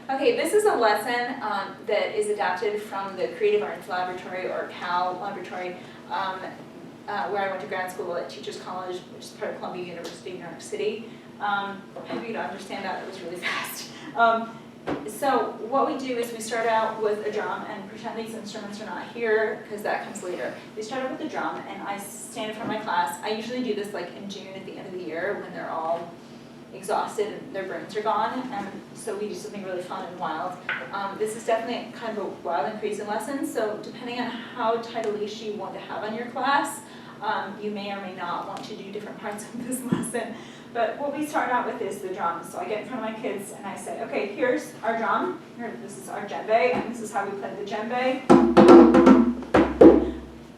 Okay, this is a lesson that is adapted from the Creative Arts Laboratory, or CAL Laboratory, where I went to grad school at Teachers College, which is part of Columbia University, New York City. I hope you can understand that, it was really fast. So what we do is we start out with a drum, and pretend these instruments are not here, because that comes later. We start out with the drum, and I stand in front of my class. I usually do this like in June at the end of the year, when they're all exhausted and their brains are gone, and so we do something really fun and wild. This is definitely kind of a wild and crazy lesson, so depending on how tight a leash you want to have on your class, you may or may not want to do different parts of this lesson. But what we start out with is the drum. So I get in front of my kids and I say, okay, here's our drum, this is our djembe, and this is how we play the djembe.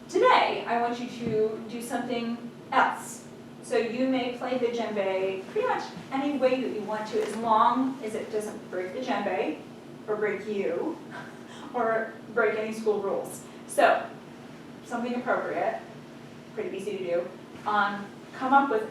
Today, I want you to do something else. So you may play the djembe pretty much any way that you want to, as long as it doesn't break the djembe, or break you, or break any school rules. So, something appropriate, pretty easy to do. Come up with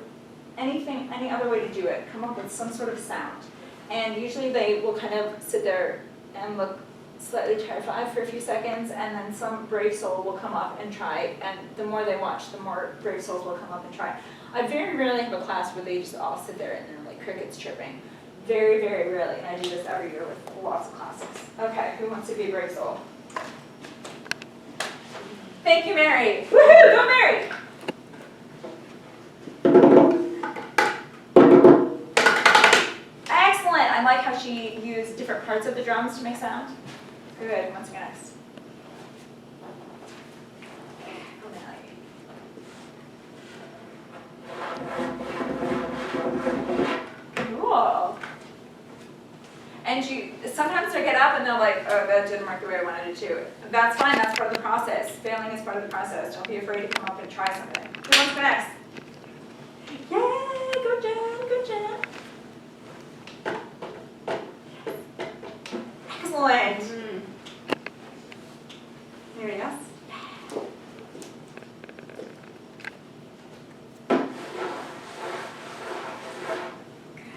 anything, any other way to do it. Come up with some sort of sound. And usually they will kind of sit there and look slightly terrified for a few seconds, and then some brave soul will come up and try, and the more they watch, the more brave souls will come up and try. I very rarely have a class where they just all sit there and they're like crickets chirping. Very, very rarely, and I do this every year with lots of classes. Okay, who wants to be a brave soul? Thank you, Mary. Woohoo, go Mary! Excellent, I like how she used different parts of the drums to make sound. Good, let's go next. Cool. And sometimes they get up and they're like, oh, that didn't work the way I wanted it to. That's fine, that's part of the process. Failing is part of the process. Don't be afraid to come up and try something. Who wants to go next? Yay, go Jen, go Jen. Excellent. Anybody else?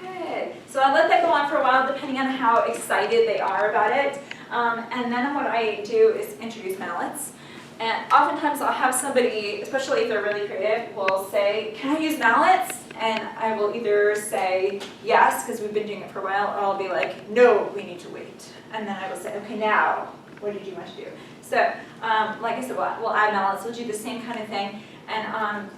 Good. So I let that go on for a while, depending on how excited they are about it. And then what I do is introduce mallets. And oftentimes I'll have somebody, especially if they're really creative, will say, can I use mallets? And I will either say yes, because we've been doing it for a while, or I'll be like, no, we need to wait. And then I will say, okay, now, what did you want to do? So, like I said, we'll add mallets, we'll do the same kind of thing, and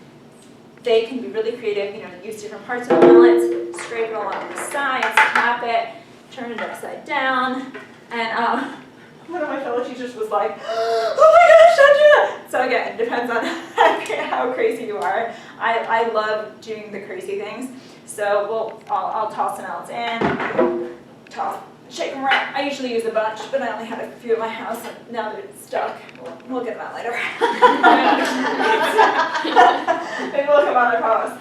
they can be really creative, use different parts of the mallets, scrape it along the sides, tap it, turn it upside down, and one of my fellow teachers was like, oh my gosh, don't do that! So again, it depends on how crazy you are. I love doing the crazy things, so I'll toss the mallets in, shake them around. I usually use a bunch, but I only had a few at my house, and now they're stuck. We'll get them out later. Maybe we'll come on, I promise.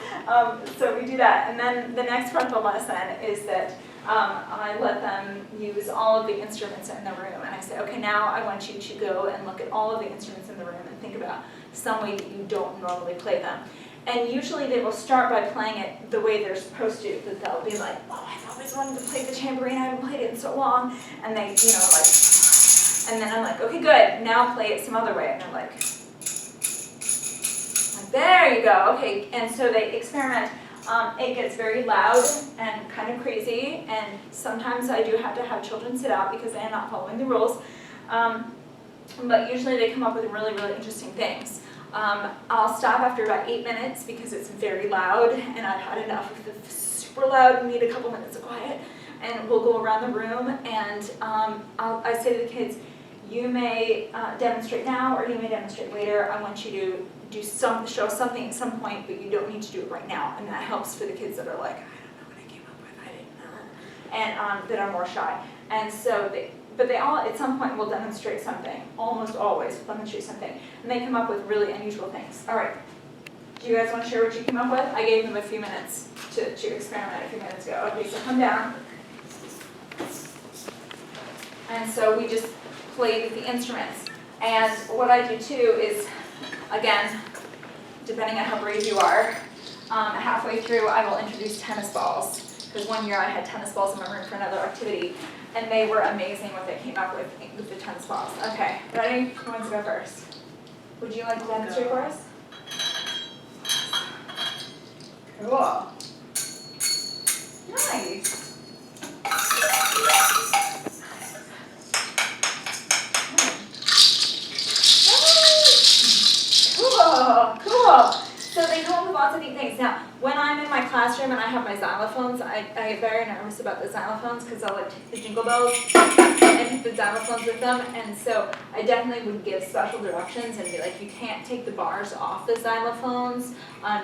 So we do that, and then the next part of the lesson is that I let them use all of the instruments in the room, and I say, okay, now I want you to go and look at all of the instruments in the room and think about some way that you don't normally play them. And usually they will start by playing it the way they're supposed to, that they'll be like, oh, I've always wanted to play the tambourine, I haven't played it in so long, and they, and then I'm like, okay, good, now play it some other way, and they're like, there you go, okay, and so they experiment. It gets very loud and kind of crazy, and sometimes I do have to have children sit out because they're not following the rules, but usually they come up with really, really interesting things. I'll stop after about 8 minutes because it's very loud, and I've had enough of the super loud and need a couple minutes of quiet, and we'll go around the room, and I say to the kids, you may demonstrate now or you may demonstrate later. I want you to show something at some point, but you don't need to do it right now. And that helps for the kids that are like, I don't know what I came up with, I didn't know. And that are more shy. And so they all at some point will demonstrate something, almost always demonstrate something. And they come up with really unusual things. All right, do you guys want to share what you came up with? I gave them a few minutes to experiment a few minutes ago. Okay, so come down. And so we just played with the instruments. And what I do too is, again, depending on how brave you are, halfway through I will introduce tennis balls. because one year I had tennis balls in my room for another activity, and they were amazing what they came up with the tennis balls. Okay, ready? Who wants to go first? Would you like to demonstrate for us? Cool. Nice. Cool, cool. So they come up with lots of neat things. Now, when I'm in my classroom and I have my xylophones, I get very nervous about the xylophones because I'll like take the jingle bells and hit the xylophones with them. And so I definitely would give special directions and be like, you can't take the bars off the xylophones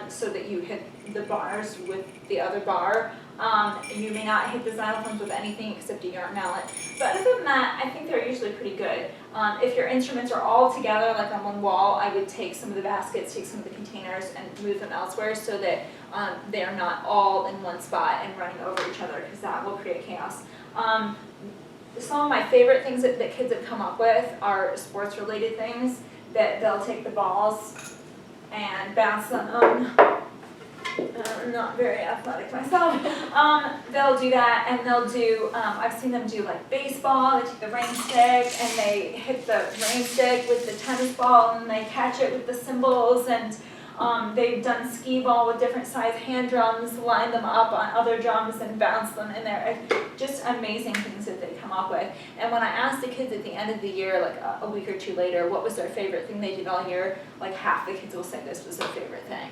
so that you hit the bars with the other bar. You may not hit the xylophones with anything except a yarn mallet. But other than that, I think they're usually pretty good. If your instruments are all together, like on one wall, I would take some of the baskets, take some of the containers, and move them elsewhere so that they are not all in one spot and running over each other, because that will create chaos. Some of my favorite things that kids have come up with are sports-related things, that they'll take the balls and bounce them. I'm not very athletic myself. They'll do that, and they'll do, I've seen them do like baseball. They take the rain stick and they hit the rain stick with the tennis ball and they catch it with the cymbals, and they've done skee ball with different size hand drums, line them up on other drums and bounce them in there. Just amazing things that they come up with. And when I asked the kids at the end of the year, like a week or two later, what was their favorite thing they did all year, like half the kids will say this was their favorite thing.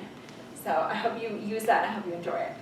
So I hope you use that, I hope you enjoy it.